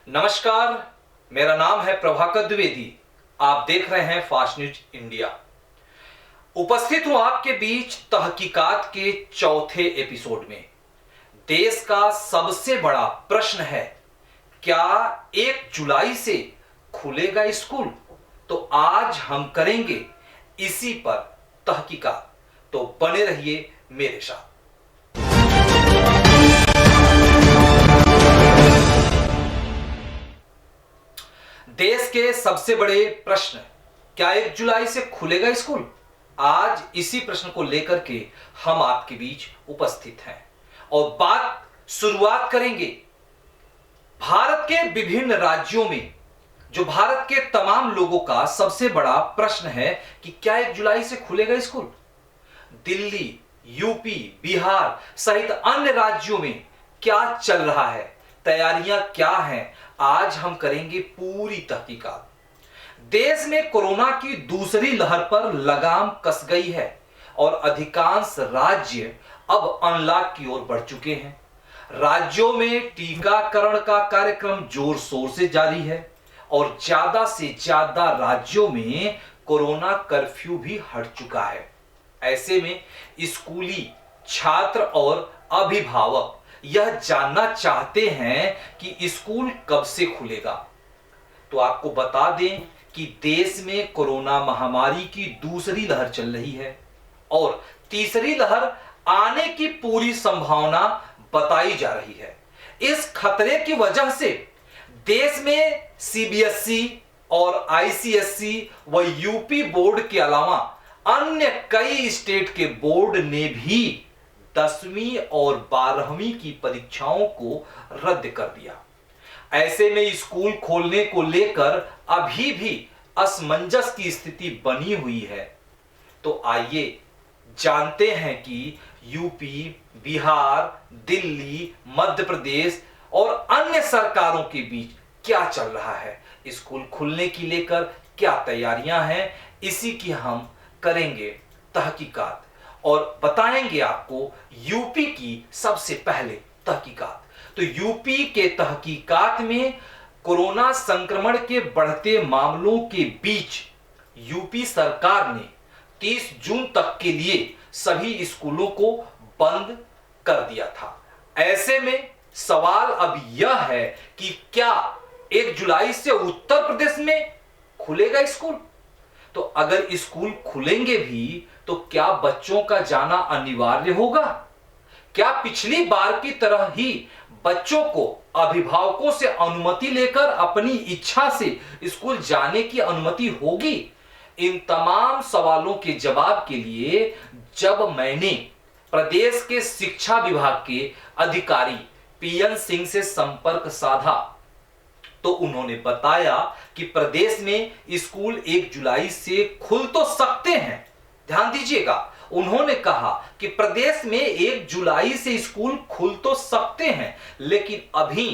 नमस्कार, मेरा नाम है प्रभाकर द्विवेदी। आप देख रहे हैं फास्ट न्यूज इंडिया। उपस्थित हूं आपके बीच तहकीकात के चौथे एपिसोड में। देश का सबसे बड़ा प्रश्न है, क्या 1 जुलाई से खुलेगा स्कूल? तो आज हम करेंगे इसी पर तहकीकात, तो बने रहिए मेरे साथ। देश के सबसे बड़े प्रश्न, क्या 1 जुलाई से खुलेगा स्कूल? आज इसी प्रश्न को लेकर के हम आपके बीच उपस्थित हैं और बात शुरुआत करेंगे भारत के विभिन्न राज्यों में। जो भारत के तमाम लोगों का सबसे बड़ा प्रश्न है कि क्या 1 जुलाई से खुलेगा स्कूल? दिल्ली, यूपी, बिहार सहित अन्य राज्यों में क्या चल रहा है, तैयारियां क्या हैं, आज हम करेंगे पूरी तहकीकात। देश में कोरोना की दूसरी लहर पर लगाम कस गई है और अधिकांश राज्य अब अनलॉक की ओर बढ़ चुके हैं। राज्यों में टीकाकरण का कार्यक्रम जोर शोर से जारी है और ज्यादा से ज्यादा राज्यों में कोरोना कर्फ्यू भी हट चुका है। ऐसे में स्कूली छात्र और अभिभावक यह जानना चाहते हैं कि स्कूल कब से खुलेगा। तो आपको बता दें कि देश में कोरोना महामारी की दूसरी लहर चल रही है और तीसरी लहर आने की पूरी संभावना बताई जा रही है। इस खतरे की वजह से देश में सीबीएसई और आईसीएसई व यूपी बोर्ड के अलावा अन्य कई स्टेट के बोर्ड ने भी 10वीं और 12वीं की परीक्षाओं को रद्द कर दिया। ऐसे में स्कूल खोलने को लेकर अभी भी असमंजस की स्थिति बनी हुई है। तो आइए जानते हैं कि यूपी, बिहार, दिल्ली, मध्य प्रदेश और अन्य सरकारों के बीच क्या चल रहा है, स्कूल खुलने की लेकर क्या तैयारियां हैं। इसी की हम करेंगे तहकीकात और बताएंगे आपको यूपी की सबसे पहले तहकीकात। तो यूपी के तहकीकात में कोरोना संक्रमण के बढ़ते मामलों के बीच यूपी सरकार ने 30 जून तक के लिए सभी स्कूलों को बंद कर दिया था। ऐसे में सवाल अब यह है कि क्या 1 जुलाई से उत्तर प्रदेश में खुलेगा स्कूल? तो अगर स्कूल खुलेंगे भी तो क्या बच्चों का जाना अनिवार्य होगा? क्या पिछली बार की तरह ही बच्चों को अभिभावकों से अनुमति लेकर अपनी इच्छा से स्कूल जाने की अनुमति होगी? इन तमाम सवालों के जवाब के लिए जब मैंने प्रदेश के शिक्षा विभाग के अधिकारी पीएन सिंह से संपर्क साधा तो उन्होंने बताया कि प्रदेश में स्कूल 1 जुलाई से खुल तो सकते हैं। ध्यान दीजिएगा, उन्होंने कहा कि प्रदेश में 1 जुलाई से स्कूल खुल तो सकते हैं, लेकिन अभी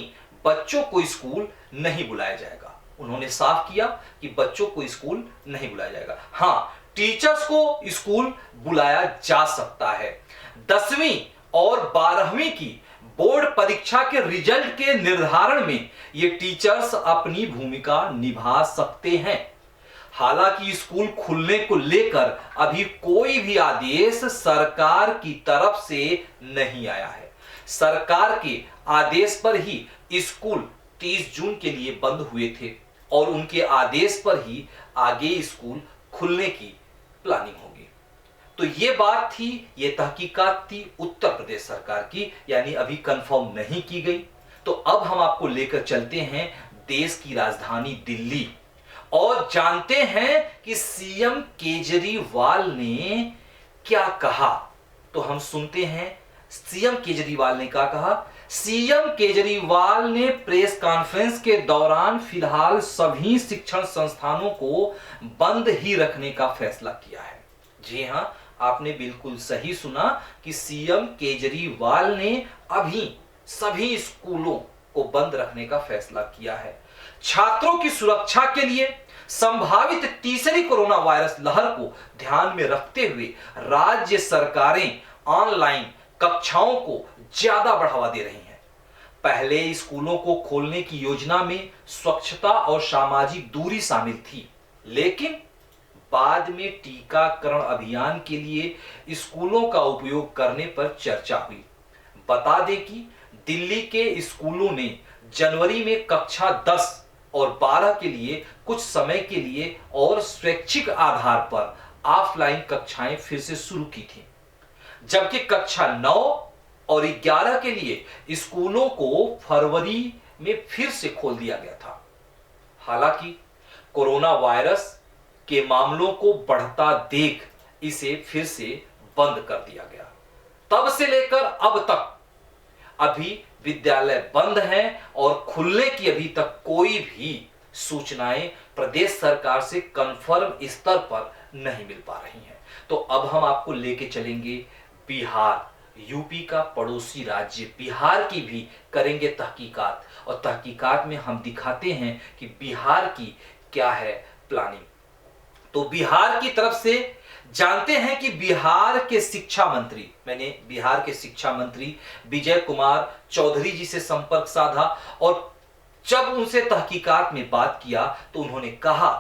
बच्चों को स्कूल नहीं बुलाया जाएगा। उन्होंने साफ किया कि बच्चों को स्कूल नहीं बुलाया जाएगा। हां, टीचर्स को स्कूल बुलाया जा सकता है। 10वीं और 12वीं की बोर्ड परीक्षा के रिजल्ट के निर्धारण में ये टीचर्स अपनी भूमिका निभा सकते हैं। हालांकि स्कूल खुलने को लेकर अभी कोई भी आदेश सरकार की तरफ से नहीं आया है। सरकार के आदेश पर ही स्कूल 30 जून के लिए बंद हुए थे और उनके आदेश पर ही आगे स्कूल खुलने की प्लानिंग होगी। तो ये बात थी, ये तहकीकात थी उत्तर प्रदेश सरकार की, यानी अभी कंफर्म नहीं की गई। तो अब हम आपको लेकर चलते हैं देश की राजधानी दिल्ली और जानते हैं कि सीएम केजरीवाल ने क्या कहा। तो हम सुनते हैं सीएम केजरीवाल ने क्या कहा। सीएम केजरीवाल ने प्रेस कॉन्फ्रेंस के दौरान फिलहाल सभी शिक्षण संस्थानों को बंद ही रखने का फैसला किया है। जी हां, आपने बिल्कुल सही सुना कि सीएम केजरीवाल ने अभी सभी स्कूलों को बंद रखने का फैसला किया है। छात्रों की सुरक्षा के लिए संभावित तीसरी कोरोना वायरस लहर को ध्यान में रखते हुए राज्य सरकारें ऑनलाइन कक्षाओं को ज्यादा बढ़ावा दे रही हैं। पहले स्कूलों को खोलने की योजना में स्वच्छता और सामाजिक दूरी शामिल थी, लेकिन बाद में टीकाकरण अभियान के लिए स्कूलों का उपयोग करने पर चर्चा हुई। बता दें कि दिल्ली के स्कूलों ने जनवरी में कक्षा 10 और 12 के लिए कुछ समय के लिए और स्वैच्छिक आधार पर ऑफलाइन कक्षाएं फिर से शुरू की थी, जबकि कक्षा 9 और 11 के लिए स्कूलों को फरवरी में फिर से खोल दिया गया था। हालांकि कोरोना वायरस के मामलों को बढ़ता देख इसे फिर से बंद कर दिया गया। तब से लेकर अब तक अभी विद्यालय बंद हैं और खुलने की अभी तक कोई भी सूचनाएं प्रदेश सरकार से कंफर्म स्तर पर नहीं मिल पा रही हैं। तो अब हम आपको लेके चलेंगे बिहार, यूपी का पड़ोसी राज्य बिहार की भी करेंगे तहकीकात, और तहकीकात में हम दिखाते हैं कि बिहार की क्या है प्लानिंग। तो बिहार की तरफ से जानते हैं कि बिहार के शिक्षा मंत्री, मैंने बिहार के शिक्षा मंत्री विजय कुमार चौधरी जी से संपर्क साधा और जब उनसे तहकीकात में बात किया तो उन्होंने कहा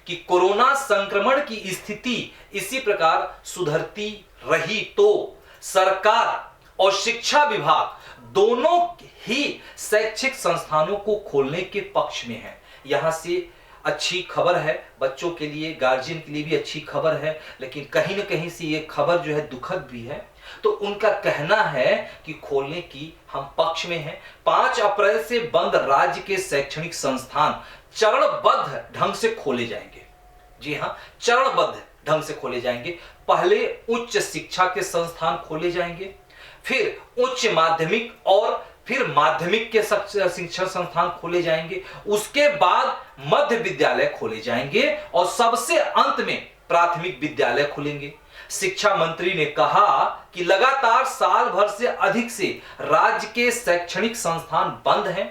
कि कोरोना संक्रमण की स्थिति इसी प्रकार सुधरती रही तो सरकार और शिक्षा विभाग दोनों ही शैक्षिक संस्थानों को खोलने के पक्ष में है। यहां से अच्छी खबर है, बच्चों के लिए, गार्जियन के लिए भी अच्छी खबर है, लेकिन कहीं ना कहीं से ये खबर जो है दुखद भी है। तो उनका कहना है कि खोलने की हम पक्ष में हैं। 5 अप्रैल से बंद राज्य के शैक्षणिक संस्थान चरणबद्ध ढंग से खोले जाएंगे। जी हां, चरणबद्ध ढंग से खोले जाएंगे। पहले उच्च शिक्षा के संस्थान खोले जाएंगे, फिर उच्च माध्यमिक और फिर माध्यमिक के शिक्षण संस्थान खोले जाएंगे, उसके बाद मध्य विद्यालय खोले जाएंगे और सबसे अंत में प्राथमिक विद्यालय खुलेंगे। शिक्षा मंत्री ने कहा कि लगातार साल भर से अधिक से राज्य के शैक्षणिक संस्थान बंद हैं।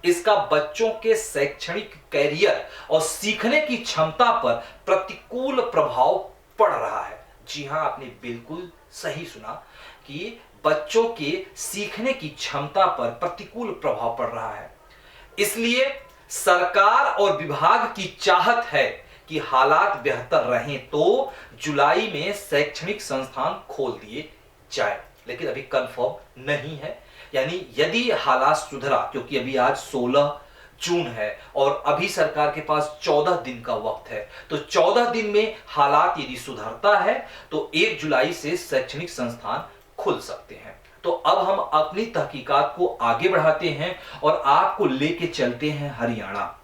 इसका बच्चों के शैक्षणिक कैरियर और सीखने की क्षमता पर प्रतिकूल प्रभाव पड़ रहा है। जी हां, आपने बिल्कुल सही सुना कि बच्चों के सीखने की क्षमता पर प्रतिकूल प्रभाव पड़ रहा है। इसलिए सरकार और विभाग की चाहत है कि हालात बेहतर रहें तो जुलाई में शैक्षणिक संस्थान खोल दिए जाए, लेकिन अभी कंफर्म नहीं है। यानी यदि हालात सुधरा, क्योंकि अभी आज 16 जून है और अभी सरकार के पास 14 दिन का वक्त है, तो 14 दिन में हालात यदि सुधरता है तो 1 जुलाई से शैक्षणिक संस्थान खुल सकते हैं। तो अब हम अपनी तहकीकात को आगे बढ़ाते हैं और आपको लेके चलते हैं हरियाणा,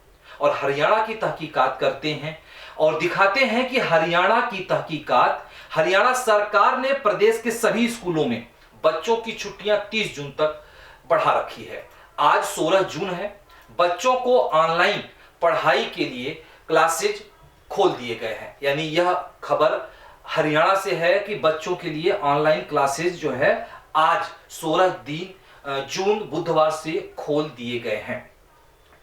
और हरियाणा की तहकीकात करते हैं और दिखाते हैं कि हरियाणा की तहकीकात, हरियाणा सरकार ने प्रदेश के सभी स्कूलों में बच्चों की छुट्टियां 30 जून तक बढ़ा रखी है। आज 16 जून है, बच्चों को ऑनलाइन पढ़ाई के लिए क्लासेज खोल दिए गए हैं। यानी यह खबर हरियाणा से है कि बच्चों के लिए ऑनलाइन क्लासेज जो है आज 16 जून बुधवार से खोल दिए गए हैं।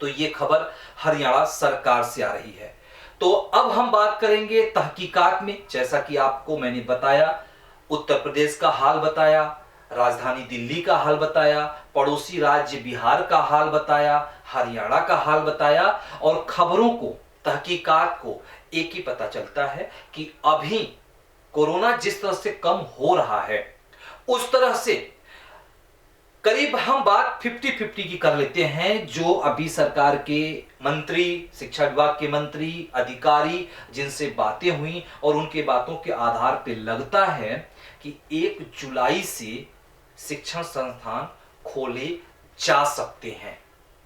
तो ये खबर हरियाणा सरकार से आ रही है। तो अब हम बात करेंगे तहकीकात में। जैसा कि आपको मैंने बताया, उत्तर प्रदेश का हाल बताया, राजधानी दिल्ली का हाल बताया, पड़ोसी राज्य बिहार का हाल बताया, हरियाणा का हाल बताया, और खबरों को, तहकीकात को एक ही पता चलता है कि अभी कोरोना जिस तरह से कम हो रहा है उस तरह से करीब हम बात 50-50 की कर लेते हैं। जो अभी सरकार के मंत्री, शिक्षा विभाग के मंत्री, अधिकारी जिनसे बातें हुई और उनके बातों के आधार पर लगता है कि 1 जुलाई से शिक्षण संस्थान खोले जा सकते हैं।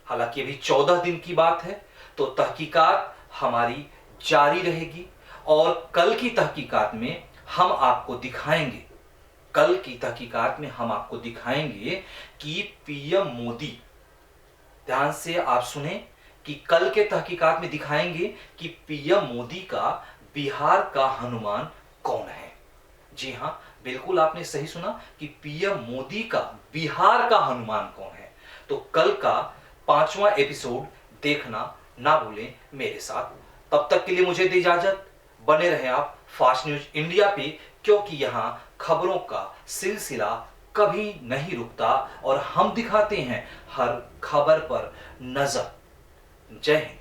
हालांकि अभी 14 दिन की बात है, तो तहकीकात हमारी जारी रहेगी और कल की तहकीकात में हम आपको दिखाएंगे, कल की तहकीकात में हम आपको दिखाएंगे कि पीएम मोदी, ध्यान से आप सुने, कि कल के तहकीकात में दिखाएंगे कि पीएम मोदी का बिहार का हनुमान कौन है। जी हां, बिल्कुल आपने सही सुना कि पीएम मोदी का बिहार का हनुमान कौन है। तो कल का 5वां एपिसोड देखना ना भूलें मेरे साथ। तब तक के लिए मुझे दे इजाजत। बने रहें आप फास्ट न्यूज इंडिया पे, क्योंकि यहां खबरों का सिलसिला कभी नहीं रुकता और हम दिखाते हैं हर खबर पर नजर। जय हिंद।